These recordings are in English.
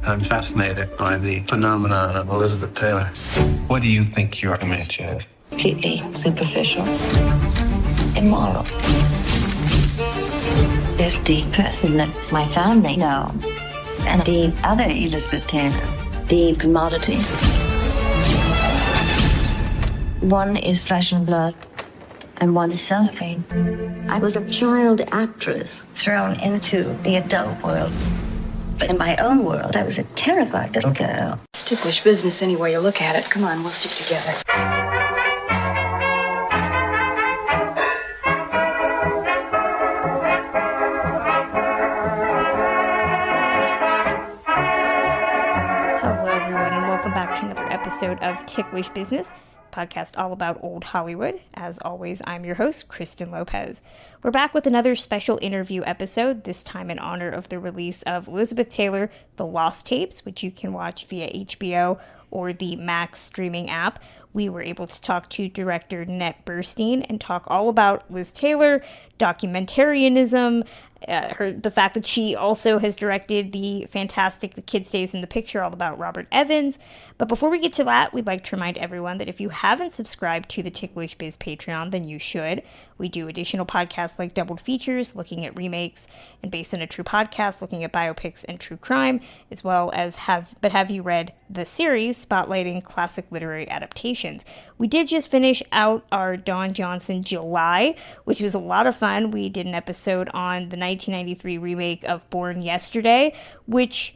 I'm fascinated by the phenomenon of Elizabeth Taylor. What do you think your image is? Completely superficial, immoral. There's the person that my family know, and the other Elizabeth Taylor, the commodity. One is flesh and blood, and one is cellophane. I was a child actress thrown into the adult world. But in my own world, I was a terrified little girl. It's ticklish business any way you look at it. Come on, we'll stick together. Hello, everyone, and welcome back to another episode of Ticklish Business, podcast all about old Hollywood. As always, I'm your host, Kristen Lopez. We're back with another special interview episode, this time in honor of the release of Elizabeth Taylor, The Lost Tapes, which you can watch via HBO or the Max streaming app. We were able to talk to director Nanette Burstein and talk all about Liz Taylor, documentarianism, the fact that she also has directed the fantastic The Kid Stays in the Picture, all about Robert Evans. But before we get to that, we'd like to remind everyone that if you haven't subscribed to the Ticklish Biz Patreon, then you should. We do additional podcasts like doubled features, looking at remakes, and based on a true podcast, looking at biopics and true crime, as well as Have You Read the series, spotlighting classic literary adaptations. We did just finish out our Don Johnson July, which was a lot of fun. We did an episode on the 1993 remake of Born Yesterday, which,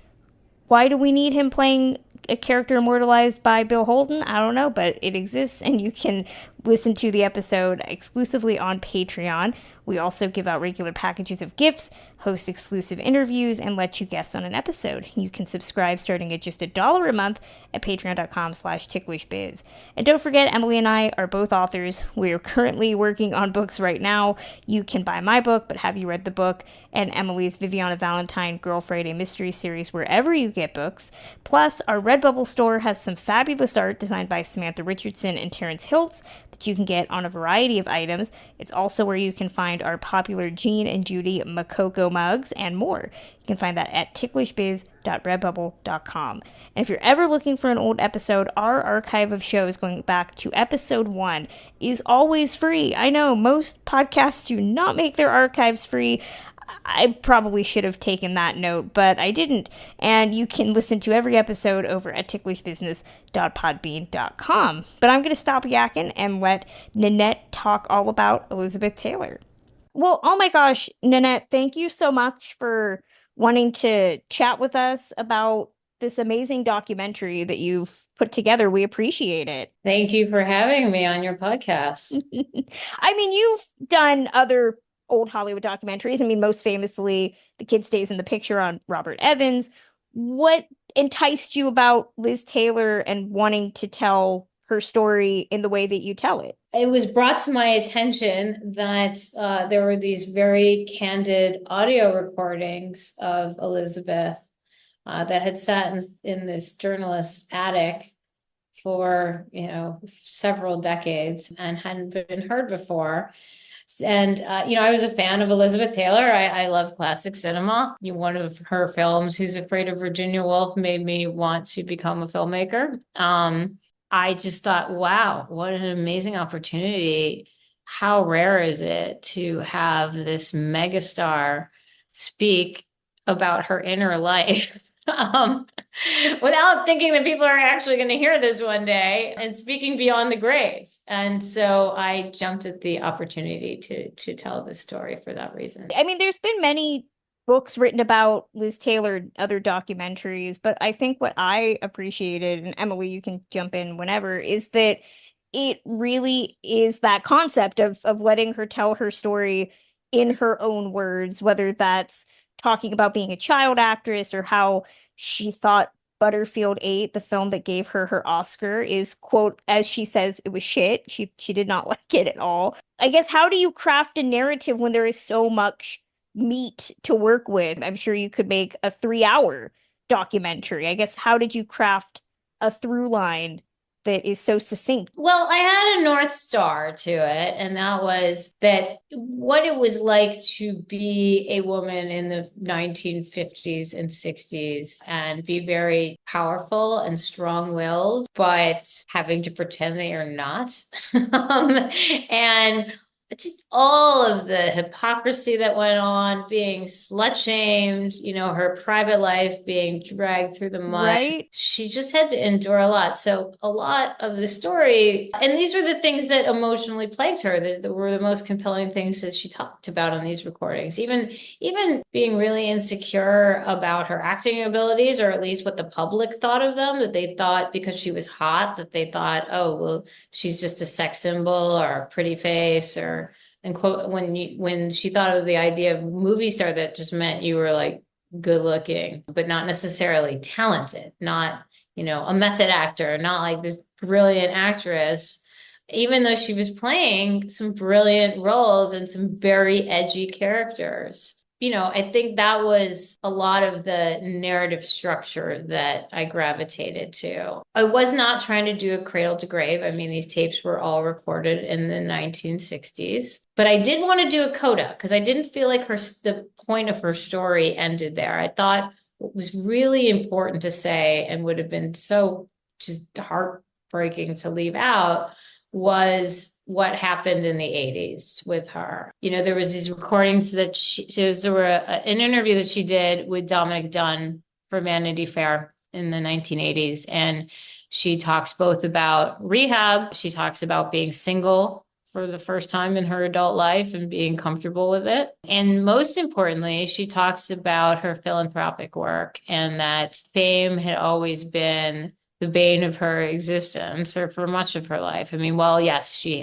why do we need him playing a character immortalized by Bill Holden? I don't know, but it exists, and you can listen to the episode exclusively on Patreon. We also give out regular packages of gifts, host exclusive interviews, and let you guest on an episode. You can subscribe starting at just $1 a month at patreon.com/ticklishbiz. And don't forget, Emily and I are both authors. We are currently working on books right now. You can buy my book, but Have You Read the Book, and Emily's Viviana Valentine Girl Friday mystery series wherever you get books. Plus, our Redbubble store has some fabulous art designed by Samantha Richardson and Terrence Hiltz that you can get on a variety of items. It's also where you can find our popular Jean and Judy Makoko mugs and more. You can find that at ticklishbiz.redbubble.com. And if you're ever looking for an old episode, our archive of shows going back to episode 1 is always free. I know most podcasts do not make their archives free. I probably should have taken that note, but I didn't. And you can listen to every episode over at ticklishbusiness.podbean.com. But I'm going to stop yakking and let Nanette talk all about Elizabeth Taylor. Well, oh my gosh, Nanette, thank you so much for wanting to chat with us about this amazing documentary that you've put together. We appreciate it. Thank you for having me on your podcast. I mean, you've done other old Hollywood documentaries. I mean, most famously, The Kid Stays in the Picture on Robert Evans. What enticed you about Liz Taylor and wanting to tell her story in the way that you tell it? It was brought to my attention that there were these very candid audio recordings of Elizabeth that had sat in this journalist's attic for, several decades and hadn't been heard before. And, I was a fan of Elizabeth Taylor. I love classic cinema. One of her films, Who's Afraid of Virginia Woolf, made me want to become a filmmaker. I just thought, wow, what an amazing opportunity. How rare is it to have this megastar speak about her inner life without thinking that people are actually going to hear this one day, and speaking beyond the grave. And so I jumped at the opportunity to tell this story for that reason. I mean, there's been many books written about Liz Taylor and other documentaries, but I think what I appreciated, and Emily, you can jump in whenever, is that it really is that concept of letting her tell her story in her own words, whether that's talking about being a child actress or how she thought Butterfield 8, the film that gave her her Oscar, is, quote, as she says, it was shit. She did not like it at all. I guess, how do you craft a narrative when there is so much meat to work with? I'm sure you could make a 3-hour documentary. I guess, how did you craft a through line that is so succinct? Well, I had a North Star to it, and that was that what it was like to be a woman in the 1950s and 60s and be very powerful and strong-willed, but having to pretend they are not. And just all of the hypocrisy that went on, being slut shamed, her private life being dragged through the mud. Right. She just had to endure a lot. So a lot of the story, and these were the things that emotionally plagued her, that were the most compelling things that she talked about on these recordings. Even being really insecure about her acting abilities, or at least what the public thought of them, that they thought because she was hot, that they thought, oh, well, she's just a sex symbol or a pretty face, or and quote, when she thought of the idea of movie star, that just meant you were like good looking, but not necessarily talented, not, a method actor, not like this brilliant actress, even though she was playing some brilliant roles and some very edgy characters. I think that was a lot of the narrative structure that I gravitated to. I was not trying to do a cradle to grave. I mean, these tapes were all recorded in the 1960s, but I did want to do a coda because I didn't feel like the point of her story ended there. I thought what was really important to say, and would have been so just heartbreaking to leave out, was what happened in the 80s with her. There was these recordings that there were an interview that she did with Dominic Dunn for Vanity Fair in the 1980s. And she talks both about rehab. She talks about being single for the first time in her adult life and being comfortable with it. And most importantly, she talks about her philanthropic work, and that fame had always been the bane of her existence, or for much of her life. I mean, well, yes, she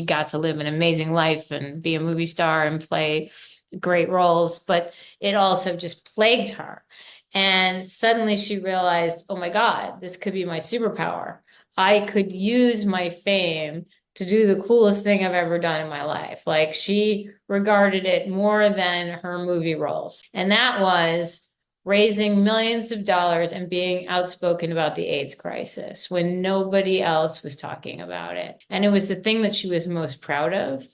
got to live an amazing life and be a movie star and play great roles, but it also just plagued her. And suddenly she realized, oh my God, this could be my superpower. I could use my fame to do the coolest thing I've ever done in my life. Like, she regarded it more than her movie roles. And that was raising millions of dollars and being outspoken about the AIDS crisis when nobody else was talking about it. And it was the thing that she was most proud of.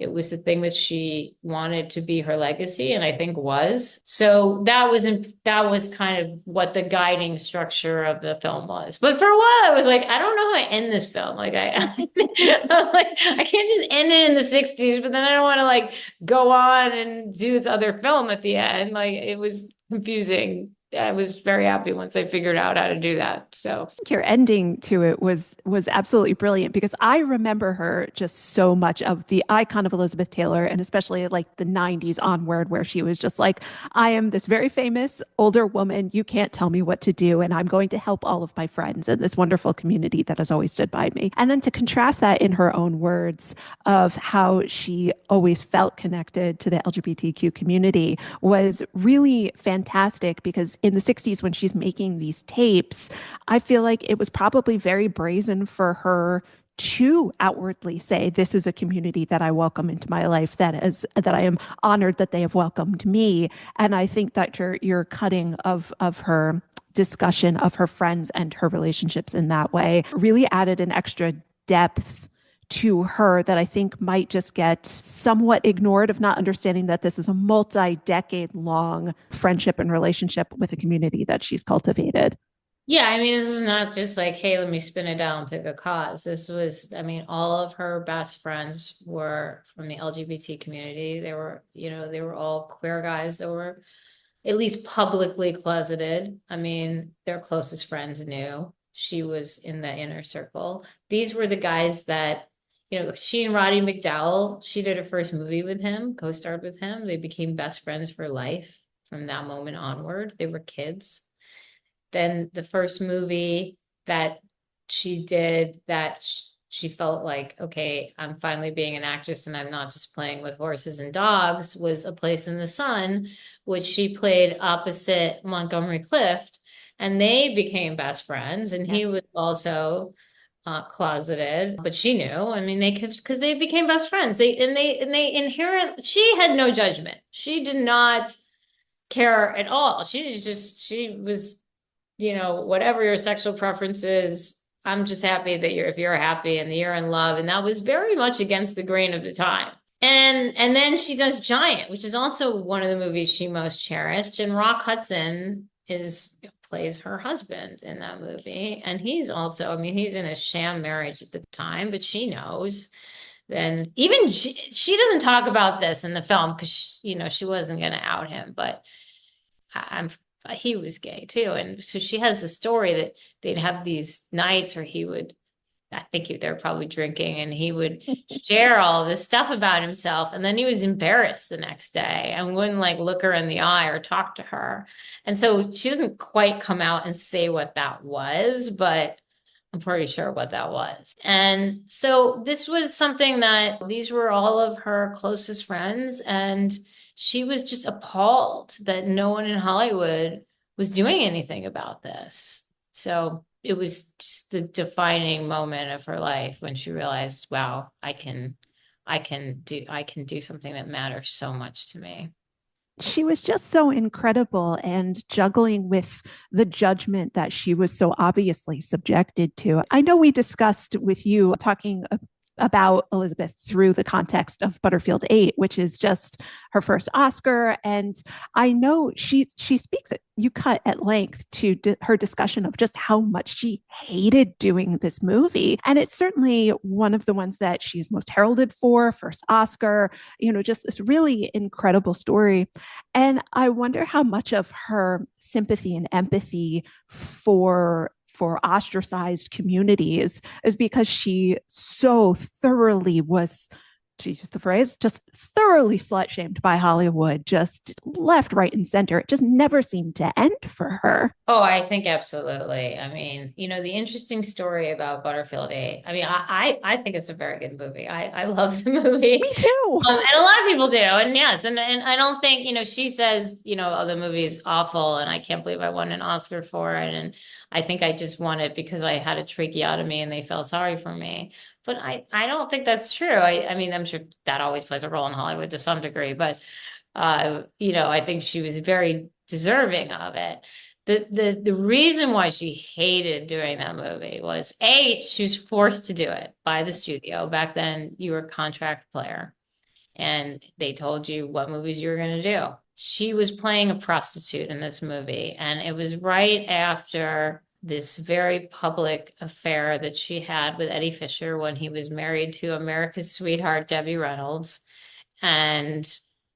It was the thing that she wanted to be her legacy, and I think was. So that was kind of what the guiding structure of the film was. But for a while, I was like, I don't know how I end this film. Like, I can't just end it in the 60s, but then I don't want to like go on and do this other film at the end. Like, it was confusing. I was very happy once I figured out how to do that. So your ending to it was absolutely brilliant, because I remember her just so much of the icon of Elizabeth Taylor, and especially like the 90s onward, where she was just like, I am this very famous older woman. You can't tell me what to do, and I'm going to help all of my friends in this wonderful community that has always stood by me. And then to contrast that in her own words of how she always felt connected to the LGBTQ community was really fantastic, because in the 60s, when she's making these tapes, I feel like it was probably very brazen for her to outwardly say, this is a community that I welcome into my life, that I am honored that they have welcomed me. And I think that your cutting of her discussion of her friends and her relationships in that way really added an extra depth to her that I think might just get somewhat ignored, of not understanding that this is a multi-decade long friendship and relationship with a community that she's cultivated. Yeah, I mean, this is not just like, hey, let me spin it down and pick a cause. This was, I mean, all of her best friends were from the LGBT community. They were all queer guys that were at least publicly closeted. I mean, their closest friends knew she was in the inner circle. These were the guys that, she and Roddy McDowell, she did her first movie with him, co-starred with him. They became best friends for life from that moment onward. They were kids. Then the first movie that she did, that she felt like, okay, I'm finally being an actress and I'm not just playing with horses and dogs, was A Place in the Sun, which she played opposite Montgomery Clift. And they became best friends. And he was also closeted, but she knew. I mean, because they became best friends. She had no judgment. She did not care at all. She was, whatever your sexual preferences, I'm just happy that if you're happy and you're in love. And that was very much against the grain of the time. And then she does Giant, which is also one of the movies she most cherished. And Rock Hudson plays her husband in that movie. And he's also, I mean, he's in a sham marriage at the time, but she knows. Then even she doesn't talk about this in the film because, she wasn't going to out him, but he was gay too. And so she has the story that they'd have these nights where they were probably drinking, and he would share all this stuff about himself. And then he was embarrassed the next day and wouldn't look her in the eye or talk to her. And so she doesn't quite come out and say what that was, but I'm pretty sure what that was. And so this was something that these were all of her closest friends. And she was just appalled that no one in Hollywood was doing anything about this. So it was just the defining moment of her life when she realized, wow, I can do something that matters so much to me. She was just so incredible, and juggling with the judgment that she was so obviously subjected to. I know we discussed with you talking about Elizabeth through the context of Butterfield 8, which is just her first Oscar. And I know she speaks you cut at length to her discussion of just how much she hated doing this movie. And it's certainly one of the ones that she's most heralded for, first Oscar, just this really incredible story. And I wonder how much of her sympathy and empathy for ostracized communities is because she so thoroughly was, to use the phrase, just thoroughly slut-shamed by Hollywood, just left, right, and center. It just never seemed to end for her. Oh, I think absolutely. I mean, the interesting story about Butterfield 8, I mean, I think it's a very good movie. I love the movie. Me too. And a lot of people do. And yes, and I don't think, she says, oh, the movie is awful and I can't believe I won an Oscar for it. And I think I just won it because I had a tracheotomy and they felt sorry for me. But I don't think that's true. I mean, I'm sure that always plays a role in Hollywood to some degree, but I think she was very deserving of it. The reason why she hated doing that movie was she was forced to do it by the studio. Back then you were a contract player and they told you what movies you were going to do. She was playing a prostitute in this movie, and it was right after this very public affair that she had with Eddie Fisher when he was married to America's sweetheart, Debbie Reynolds. And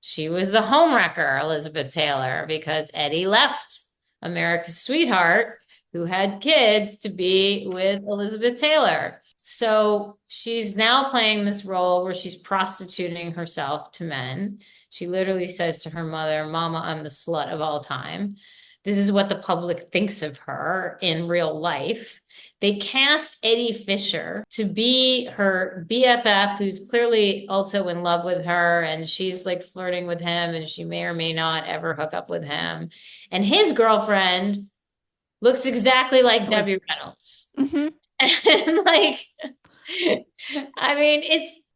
she was the homewrecker, Elizabeth Taylor, because Eddie left America's sweetheart, who had kids, to be with Elizabeth Taylor. So she's now playing this role where she's prostituting herself to men. She literally says to her mother, "Mama, I'm the slut of all time." This is what the public thinks of her in real life. They cast Eddie Fisher to be her BFF, who's clearly also in love with her, and she's flirting with him, and she may or may not ever hook up with him. And his girlfriend looks exactly like Debbie Reynolds. Mm-hmm. And I mean,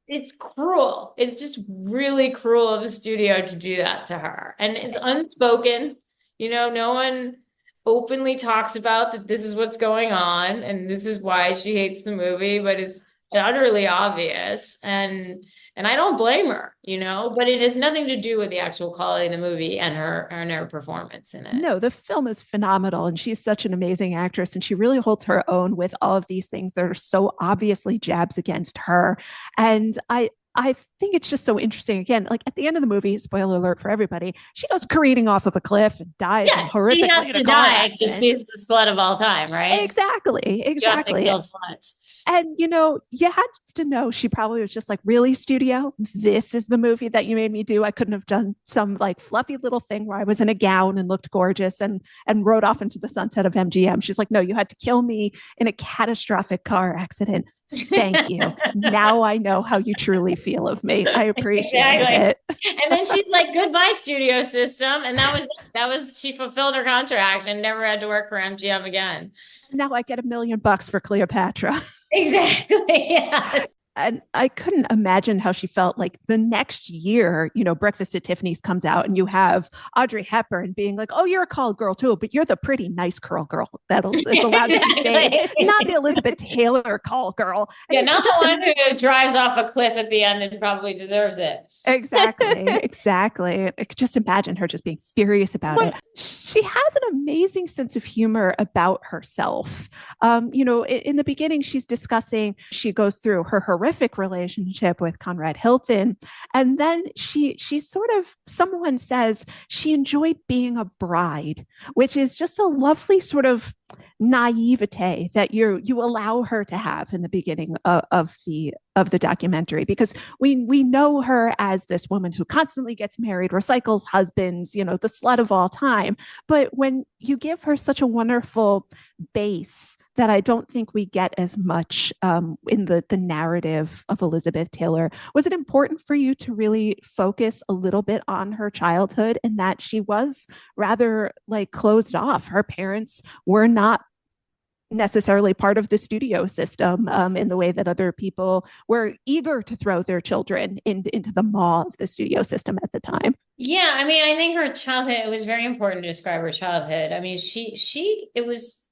it's cruel. It's just really cruel of the studio to do that to her. And it's unspoken. No one openly talks about that this is what's going on and this is why she hates the movie, but it's utterly obvious. And I don't blame her, but it has nothing to do with the actual quality of the movie and her performance in it. No, the film is phenomenal, and she's such an amazing actress, and she really holds her own with all of these things that are so obviously jabs against her. And I think it's just so interesting. Again, at the end of the movie, spoiler alert for everybody, she goes careening off of a cliff and dies. Yeah, she has to die because she's the slut of all time, right? Exactly. You have to kill sluts. And, you had to know she probably was just really, studio, this is the movie that you made me do. I couldn't have done some fluffy little thing where I was in a gown and looked gorgeous and rode off into the sunset of MGM. She's like, no, you had to kill me in a catastrophic car accident. Thank you. Now I know how you truly feel of me. I appreciate it. And then she's like, goodbye, studio system. And that was, she fulfilled her contract and never had to work for MGM again. Now I get $1 million for Cleopatra. Exactly. Yes. And I couldn't imagine how she felt like the next year, Breakfast at Tiffany's comes out and you have Audrey Hepburn being like, oh, you're a call girl too, but you're the pretty nice curl girl that is allowed to be saved, not the Elizabeth Taylor call girl. Yeah, not the one who drives off a cliff at the end and probably deserves it. Exactly. I could just imagine her just being furious about it. She has an amazing sense of humor about herself. In the beginning, she goes through her horrific relationship with Conrad Hilton. And then she sort of, someone says she enjoyed being a bride, which is just a lovely sort of naivete that you allow her to have in the beginning of the documentary, because we know her as this woman who constantly gets married, recycles husbands, the slut of all time. But when you give her such a wonderful base that I don't think we get as much in the narrative of Elizabeth Taylor, was it important for you to really focus a little bit on her childhood and that she was rather like closed off? Her parents were not necessarily part of the studio system in the way that other people were eager to throw their children into the maw of the studio system at the time. Yeah, I mean, I think her childhood, it was very important to describe her childhood. I mean, it was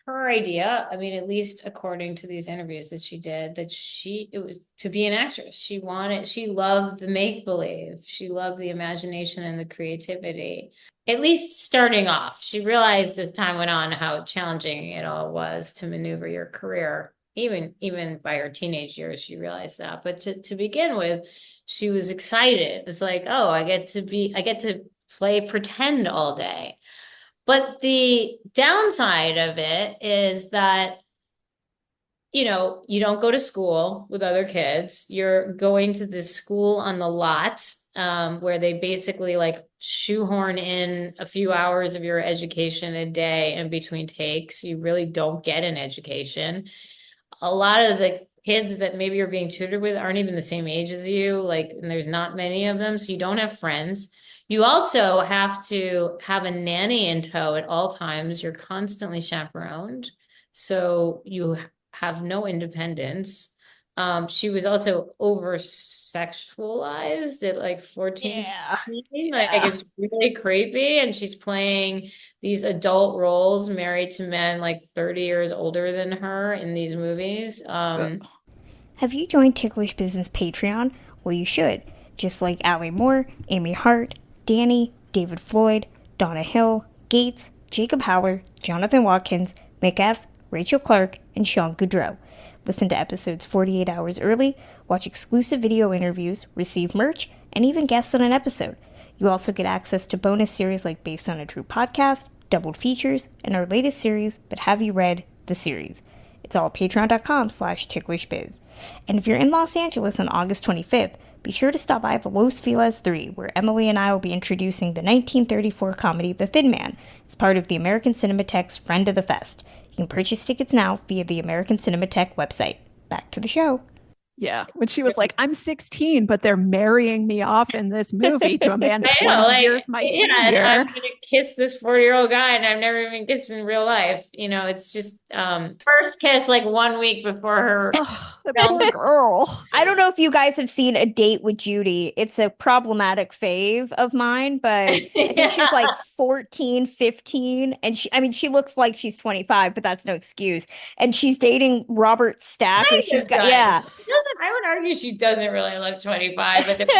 her idea, I mean, at least according to these interviews that she did, that it was to be an actress. She loved the make-believe. She loved the imagination and the creativity. At least starting off, she realized as time went on how challenging it all was to maneuver your career. Even by her teenage years, she realized that. But to begin with, she was excited. It's like, oh, I get to play pretend all day. But the downside of it is that, you don't go to school with other kids. You're going to this school on the lot, where they basically like shoehorn in a few hours of your education a day in between takes. You really don't get an education. A lot of the kids that maybe you're being tutored with aren't even the same age as you, and there's not many of them, so you don't have friends. You also have to have a nanny in tow at all times. You're constantly chaperoned, so you have no independence. She was also over sexualized at like 14, 15. It's really creepy. And she's playing these adult roles, married to men like 30 years older than her in these movies. Have you joined Ticklish Business Patreon? Well, you should. Just like Allie Moore, Amy Hart, Danny, David Floyd, Donna Hill, Gates, Jacob Howler, Jonathan Watkins, McF, Rachel Clark, and Shawn Goodreau. Listen to episodes 48 hours early, watch exclusive video interviews, receive merch, and even guest on an episode. You also get access to bonus series like Based on a True Podcast, doubled features, and our latest series, But Have You Read the Series? It's all at patreon.com/ticklishbiz. And if you're in Los Angeles on August 25th, be sure to stop by the Los Feliz 3, where Emily and I will be introducing the 1934 comedy The Thin Man as part of the American Cinematheque's Friend of the Fest. You can purchase tickets now via the American Cinematheque website. Back to the show. Yeah, when she was like, I'm 16, but they're marrying me off in this movie to a man 20 years my senior. I'm going to kiss this 40-year-old guy and I've never even kissed in real life. It's just first kiss like 1 week before her. The poor girl. I don't know if you guys have seen A Date with Judy. It's a problematic fave of mine, but I think she's like 14, 15. And she looks like she's 25, but that's no excuse. And she's dating Robert Stack. She's got, yeah. I would argue she doesn't really look 25, but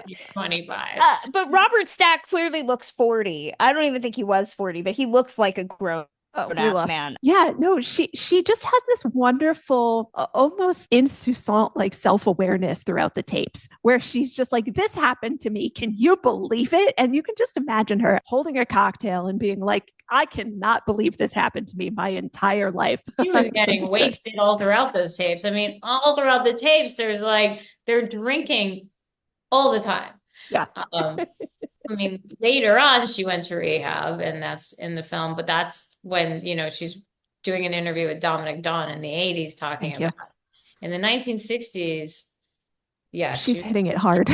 she's 25. But Robert Stack clearly looks 40. I don't even think he was 40, but he looks like a grown-ass man. Yeah, no, she just has this wonderful, almost insouciant, like self-awareness throughout the tapes, where she's just like, this happened to me. Can you believe it? And you can just imagine her holding a cocktail and being like, I cannot believe this happened to me my entire life. She was getting wasted all throughout those tapes. I mean, all throughout the tapes, there's like, they're drinking all the time. Yeah. I mean, later on, she went to rehab, and that's in the film, but that's when, she's doing an interview with Dominic Don in the 80s talking about in the 1960s. Yeah, she's hitting it hard.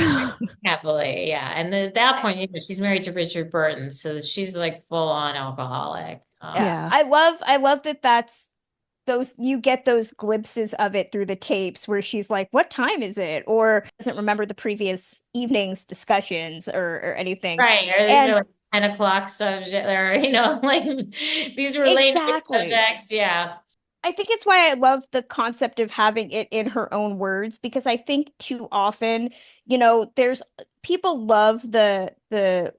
Happily, yeah. And at that point, she's married to Richard Burton, so she's like full on alcoholic. Yeah, I love that. That's you get those glimpses of it through the tapes where she's like, what time is it? Or doesn't remember the previous evening's discussions or anything. Right. Or these And are like 10 o'clock subject, or, like these related exactly. subjects. Yeah. I think it's why I love the concept of having it in her own words, because I think too often, there's people love the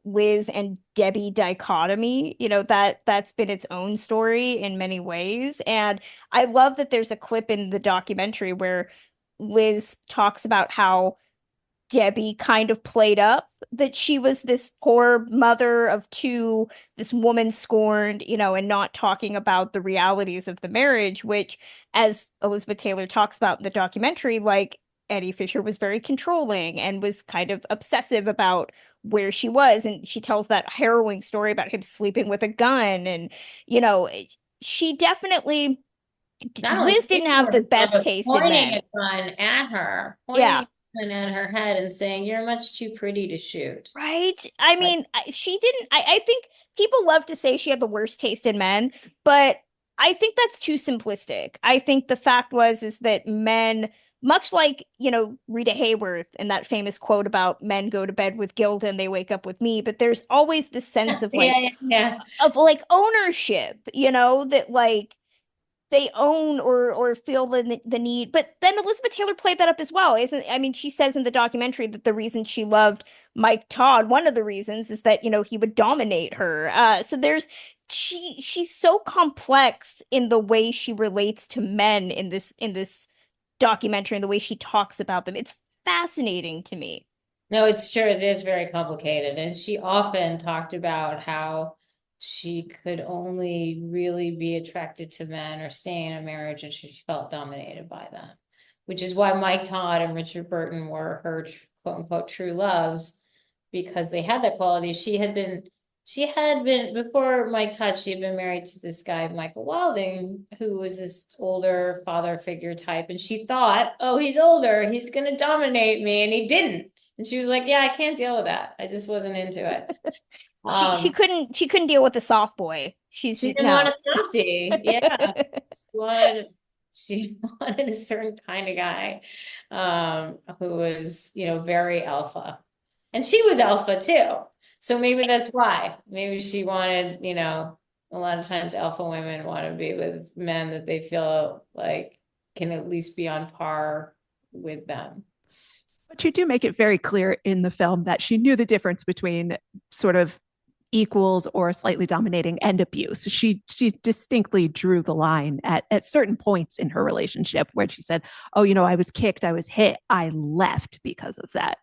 Liz and Debbie dichotomy, that's been its own story in many ways. And I love that there's a clip in the documentary where Liz talks about how Debbie kind of played up that she was this poor mother of two, this woman scorned, and not talking about the realities of the marriage, which, as Elizabeth Taylor talks about in the documentary, like Eddie Fisher was very controlling and was kind of obsessive about where she was. And she tells that harrowing story about him sleeping with a gun. And, she definitely, Not only Liz didn't have the speaking, best but taste in pointing men. a gun at her, Yeah. pointing a gun at her head and saying, "You're much too pretty to shoot." Right? I Like, mean, she didn't. I think people love to say she had the worst taste in men, but I think that's too simplistic. I think the fact is that men, much like, Rita Hayworth and that famous quote about men go to bed with Gilda and they wake up with me, but there's always this sense of yeah, yeah, yeah. ownership, that like they own or feel the need. But then Elizabeth Taylor played that up as well, isn't? I mean, she says in the documentary that the reason she loved Mike Todd, one of the reasons, is that he would dominate her. So she's so complex in the way she relates to men in this documentary and the way she talks about them. It's fascinating to me. No, it's true. It is very complicated. And she often talked about how she could only really be attracted to men or stay in a marriage and she felt dominated by them, which is why Mike Todd and Richard Burton were her quote unquote true loves, because they had that quality. She had been before Mike Todd, she had been married to this guy, Michael Wilding, who was this older father figure type. And she thought, oh, he's older, he's gonna dominate me, and he didn't. And she was like, yeah, I can't deal with that. I just wasn't into it. She couldn't deal with the soft boy. She didn't want a softie. Yeah. She wanted a certain kind of guy, who was, very alpha. And she was alpha too. So maybe that's why. Maybe she wanted, a lot of times alpha women want to be with men that they feel like can at least be on par with them. But you do make it very clear in the film that she knew the difference between sort of equals or slightly dominating and abuse. She distinctly drew the line at certain points in her relationship where she said, oh, I was kicked, I was hit, I left because of that.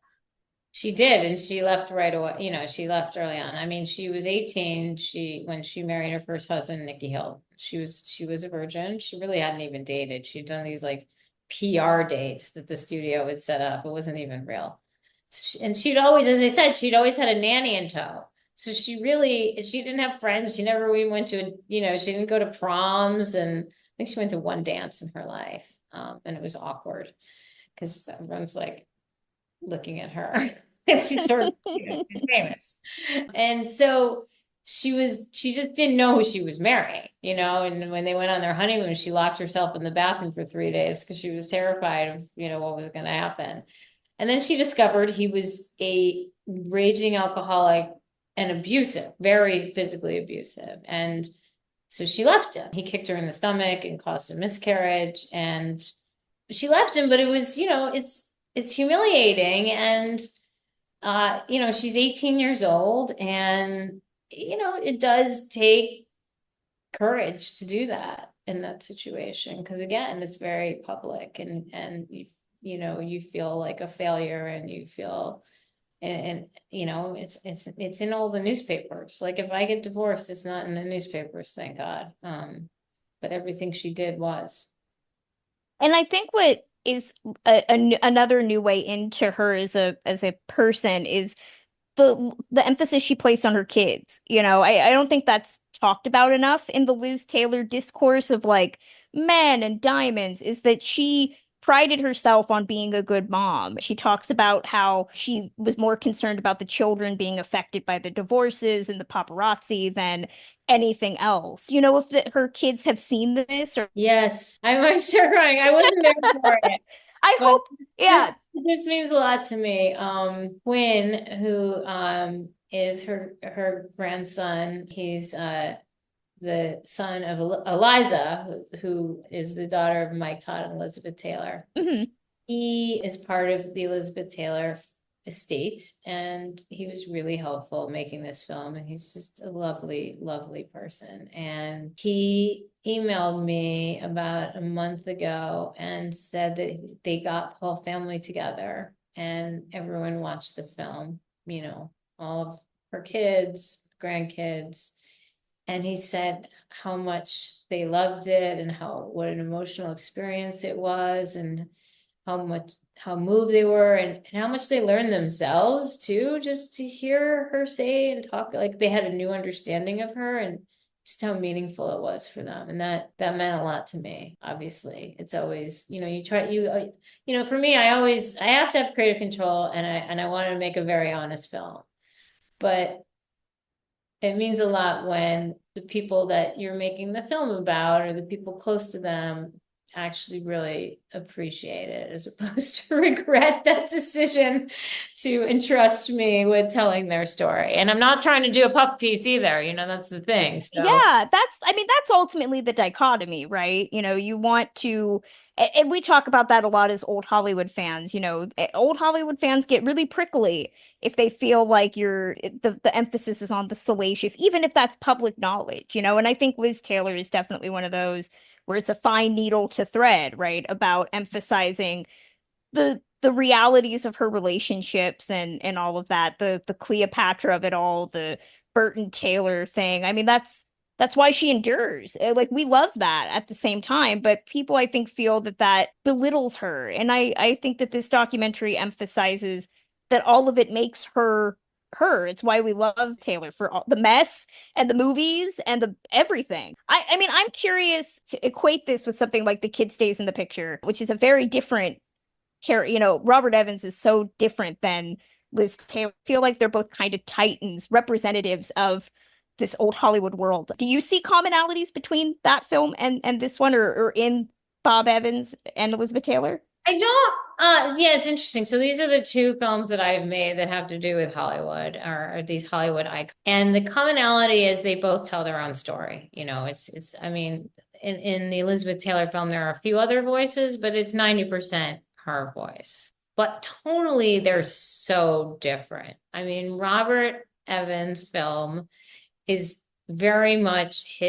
She did, and she left right away. She left early on. I mean, she was 18 when she married her first husband, Nicky Hill. She was a virgin. She really hadn't even dated. She'd done these like PR dates that the studio had set up. It wasn't even real. And she'd always, as I said, she'd always had a nanny in tow. So she didn't have friends. She never even went to, she didn't go to proms. And I think she went to one dance in her life. And it was awkward because everyone's like looking at her. She's sort of, she's famous. And so she just didn't know who she was marrying, and when they went on their honeymoon, she locked herself in the bathroom for 3 days because she was terrified of, what was going to happen. And then she discovered he was a raging alcoholic and abusive, very physically abusive. And so she left him. He kicked her in the stomach and caused a miscarriage. And she left him, but it was, it's humiliating. And, she's 18 years old and, it does take courage to do that in that situation. Because again, it's very public and you feel like a failure and you feel, and it's in all the newspapers. Like if I get divorced, it's not in the newspapers, thank God. But everything she did was. And I think what is another new way into her as a person is the emphasis she placed on her kids. I don't think that's talked about enough in the Liz Taylor discourse of like men and diamonds, is that she prided herself on being a good mom. She talks about how she was more concerned about the children being affected by the divorces and the paparazzi than anything else. You know, if her kids have seen this or Yes, I might start crying. I wasn't there for it. I But hope, yeah. this means a lot to me. Quinn, who is her grandson, he's the son of Eliza, who is the daughter of Mike Todd and Elizabeth Taylor. Mm-hmm. He is part of the Elizabeth Taylor estate, and he was really helpful making this film, and he's just a lovely, lovely person. And he emailed me about a month ago and said that they got the whole family together and everyone watched the film, you know, all of her kids, grandkids. And he said how much they loved it and what an emotional experience it was, and how moved they were, and how much they learned themselves too, just to hear her say and talk, like they had a new understanding of her, and just how meaningful it was for them. And that meant a lot to me. Obviously, it's always, you know, for me, I have to have creative control, and I wanted to make a very honest film, but it means a lot when the people that you're making the film about, or the people close to them, actually really appreciate it, as opposed to regret that decision to entrust me with telling their story. And I'm not trying to do a puff piece either, you know, that's the thing. So. Yeah, that's ultimately the dichotomy, right? You know, you want to, and we talk about that a lot as old Hollywood fans. You know, old Hollywood fans get really prickly if they feel like the emphasis is on the salacious, even if that's public knowledge, you know. And I think Liz Taylor is definitely one of those where it's a fine needle to thread, right? About emphasizing the realities of her relationships and all of that, the Cleopatra of it all, the Burton Taylor thing. I mean, that's why she endures. Like, we love that at the same time, but people, I think, feel that belittles her. And I think that this documentary emphasizes that all of it makes her her. It's why we love Taylor, for all the mess and the movies and the everything. I mean, I'm curious to equate this with something like The Kid Stays in the Picture, which is a very different character. You know, Robert Evans is so different than Liz Taylor. I feel like they're both kind of titans, representatives of this old Hollywood world. Do you see commonalities between that film and this one, or in Bob Evans and Elizabeth Taylor? I don't, yeah, it's interesting. So these are the two films that I've made that have to do with Hollywood, or these Hollywood icons. And the commonality is they both tell their own story. You know, I mean, in the Elizabeth Taylor film, there are a few other voices, but it's 90% her voice. But tonally, they're so different. I mean, Robert Evans' film is very much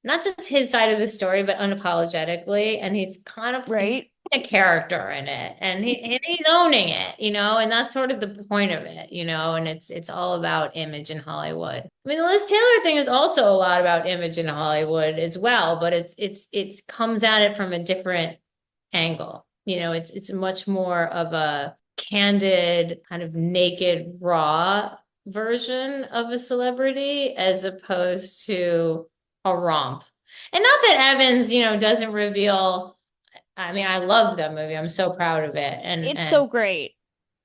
not just his side of the story, but unapologetically. And he's kind of right. A character in it, and he's owning it, you know, and that's sort of the point of it, you know, and it's all about image in Hollywood. I mean, the Liz Taylor thing is also a lot about image in Hollywood as well, but it's comes at it from a different angle. You know, it's much more of a candid, kind of naked, raw version of a celebrity, as opposed to a romp. And not that Evans, you know, doesn't reveal. I mean, I love that movie. I'm so proud of it. And it's so great.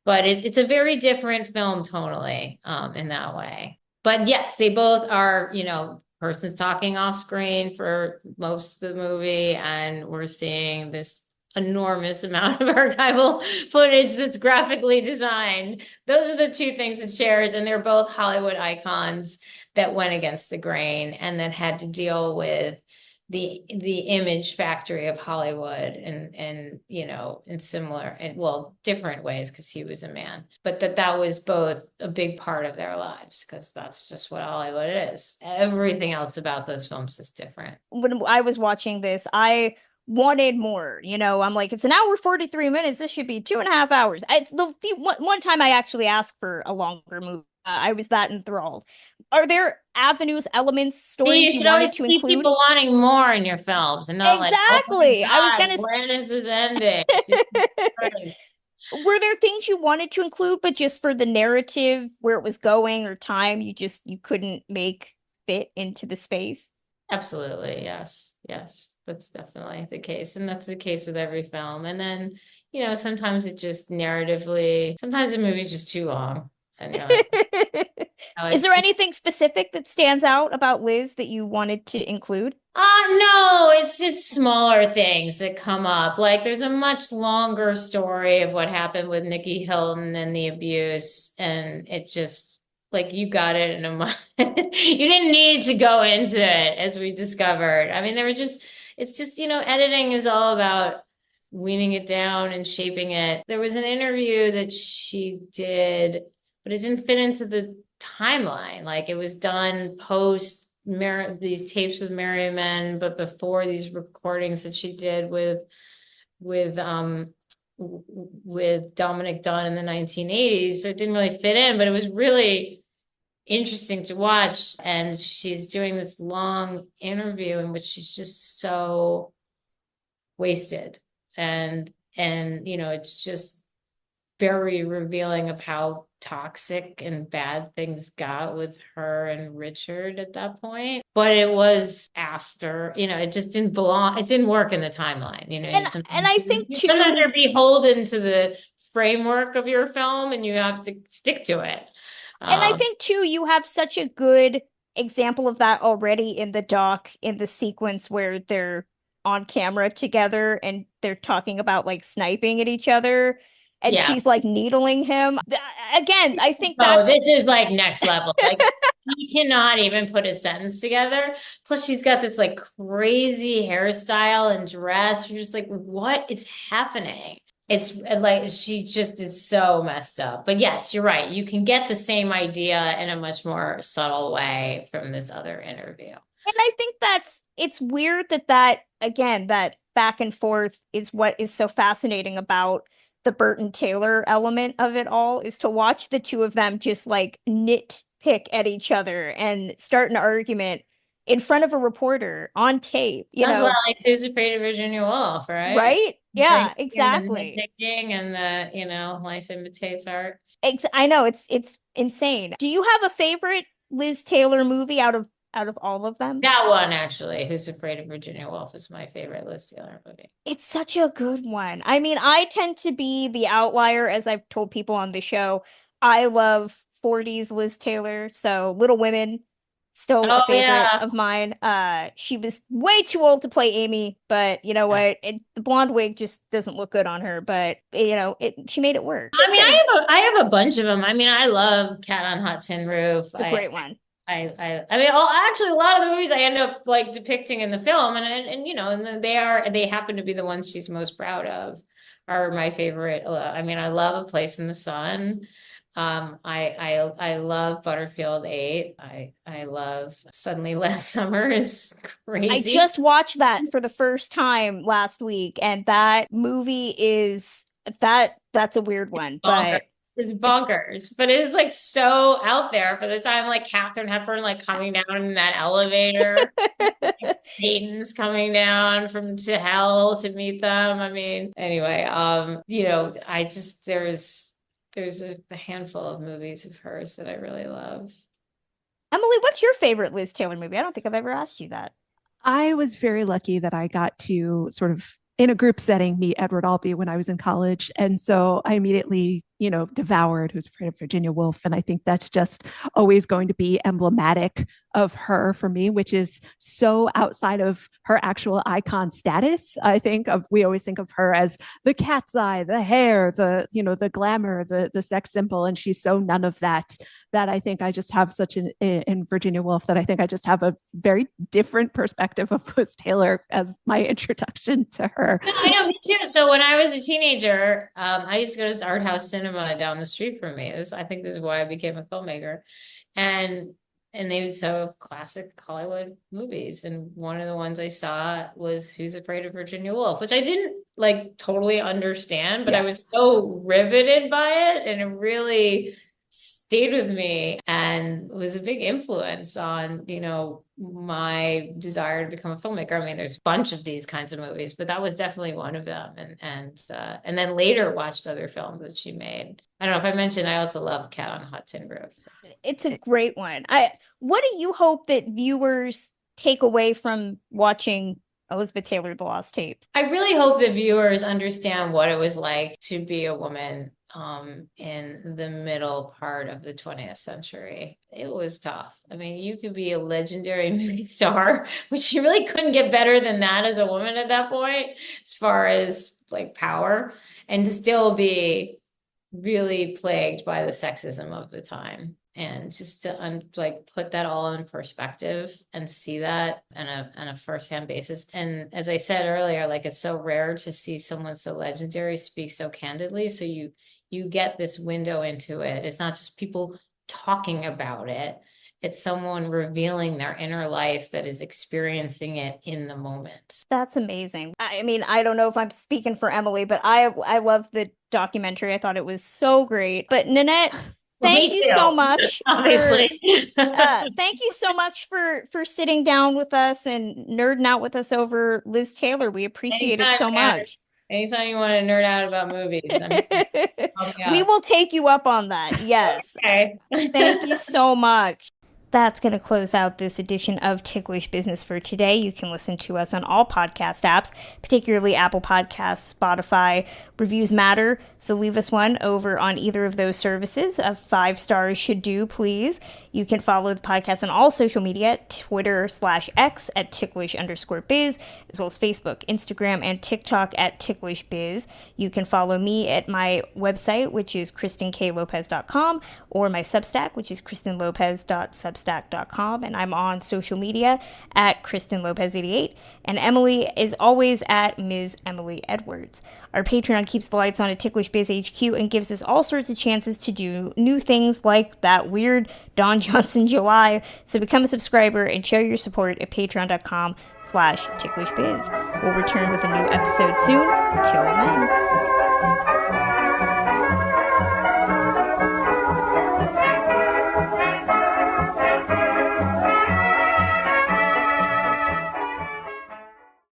But it's a very different film tonally, in that way. But yes, they both are, you know, person's talking off screen for most of the movie, and we're seeing this enormous amount of archival footage that's graphically designed. Those are the two things it shares, and they're both Hollywood icons that went against the grain and that had to deal with the image factory of Hollywood, and you know, in similar and well different ways, because he was a man, but that was both a big part of their lives, because that's just what Hollywood is. Everything else about those films is different. When I was watching this, I wanted more. You know, I'm like, it's an hour 43 minutes. This should be 2.5 hours. It's the one time I actually asked for a longer movie. I was that enthralled. Are there avenues, elements, stories you wanted to include? People wanting more in your films, and not exactly. Like, oh my God, I was gonna. when is this ending? Were there things you wanted to include, but just for the narrative, where it was going, or time, you couldn't make fit into the space? Absolutely. Yes. Yes. That's definitely the case. And that's the case with every film. And then, sometimes it just narratively, sometimes the movie's just too long. And Is there anything specific that stands out about Liz that you wanted to include? No, it's smaller things that come up. Like there's a much longer story of what happened with Nikki Hilton and the abuse, and it just like you got it in a month. You didn't need to go into it, as we discovered. I mean, it's just, editing is all about weaning it down and shaping it. There was an interview that she did, but it didn't fit into the timeline. Like it was done post these tapes with Mary Men, but before these recordings that she did with Dominic Dunn in the 1980s. So it didn't really fit in, but it was really interesting to watch. And she's doing this long interview in which she's just so wasted. And it's just very revealing of how toxic and bad things got with her and Richard at that point. But it was after, it just didn't belong. It didn't work in the timeline, And I think too, sometimes you're beholden to the framework of your film and you have to stick to it. And I think too, you have such a good example of that already in the doc, in the sequence where they're on camera together and they're talking about like sniping at each other. And she's like needling him. Again, I think this is like next level. Like he cannot even put a sentence together. Plus, she's got this like crazy hairstyle and dress. You're just like, what is happening? It's like she just is so messed up. But yes, you're right. You can get the same idea in a much more subtle way from this other interview. And I think it's weird that again, that back and forth is what is so fascinating about the Burton Taylor element of it all, is to watch the two of them just like nitpick at each other and start an argument in front of a reporter on tape. That's like Who's Afraid of Virginia Woolf, right? Right? Yeah, exactly. And the nitpicking and the life imitates art. I know it's insane. Do you have a favorite Liz Taylor movie out of all of them? That one, actually, Who's Afraid of Virginia Woolf, is my favorite Liz Taylor movie. It's such a good one. I mean, I tend to be the outlier, as I've told people on the show. I love 40s Liz Taylor, so Little Women, still a favorite of mine. She was way too old to play Amy, but you know what? The blonde wig just doesn't look good on her, but she made it work. I mean, I have a bunch of them. I mean, I love Cat on Hot Tin Roof. It's a great one. I mean, actually, a lot of the movies I end up like depicting in the film, and they happen to be the ones she's most proud of, are my favorite. I mean, I love A Place in the Sun. I love Butterfield 8. I love Suddenly Last Summer is crazy. I just watched that for the first time last week, and that movie is that's a weird one, but it's bonkers, but it is like so out there for the time. Like Katharine Hepburn, like coming down in that elevator, like Satan's coming down to hell to meet them. I mean, anyway, I just there's a handful of movies of hers that I really love. Emily, what's your favorite Liz Taylor movie? I don't think I've ever asked you that. I was very lucky that I got to sort of, in a group setting, meet Edward Albee when I was in college. And so I immediately, devoured Who's Afraid of Virginia Woolf. And I think that's just always going to be emblematic of her for me, which is so outside of her actual icon status. I think we always think of her as the cat's eye, the hair, the glamour, the sex symbol. And she's so none of that I think I just have in Virginia Woolf, that I think I just have a very different perspective of Liz Taylor as my introduction to her. I know, me too. So when I was a teenager, I used to go to this art house cinema down the street from me. I think this is why I became a filmmaker. And they would show classic Hollywood movies. And one of the ones I saw was Who's Afraid of Virginia Woolf, which I didn't like totally understand, but I was so riveted by it. And it really stayed with me and was a big influence on, my desire to become a filmmaker. I mean, there's a bunch of these kinds of movies, but that was definitely one of them. And then later watched other films that she made. I don't know if I mentioned, I also love Cat on Hot Tin Roof. It's a great one. What do you hope that viewers take away from watching Elizabeth Taylor, The Lost Tapes? I really hope that viewers understand what it was like to be a woman in the middle part of the 20th century. It was tough. I mean, you could be a legendary movie star, which you really couldn't get better than that as a woman at that point, as far as like power, and still be really plagued by the sexism of the time. And just to like put that all in perspective and see that on a firsthand basis. And as I said earlier, like it's so rare to see someone so legendary speak so candidly. So you get this window into it. It's not just people talking about it. It's someone revealing their inner life that is experiencing it in the moment. That's amazing. I mean, I don't know if I'm speaking for Emily, but I love the documentary. I thought it was so great. But Nanette, thank you so much. Obviously. Thank you so much for sitting down with us and nerding out with us over Liz Taylor. We appreciate it so much. Anytime you want to nerd out about movies, we will take you up on that. Yes. Okay. Thank you so much. That's going to close out this edition of Ticklish Business for today. You can listen to us on all podcast apps, particularly Apple Podcasts, Spotify. Reviews matter, so leave us one over on either of those services. 5 stars should do, please. You can follow the podcast on all social media, Twitter/X at ticklish_biz, as well as Facebook, Instagram, and TikTok at ticklishbiz. You can follow me at my website, which is KristenKLopez.com, or my Substack, which is KristenLopez.substack.com, and I'm on social media at KristenLopez88, and Emily is always at Ms. Emily Edwards. Our Patreon keeps the lights on at Ticklish Biz HQ and gives us all sorts of chances to do new things like that weird Don Johnson July. So become a subscriber and show your support at patreon.com/ticklishbiz. We'll return with a new episode soon. Till then.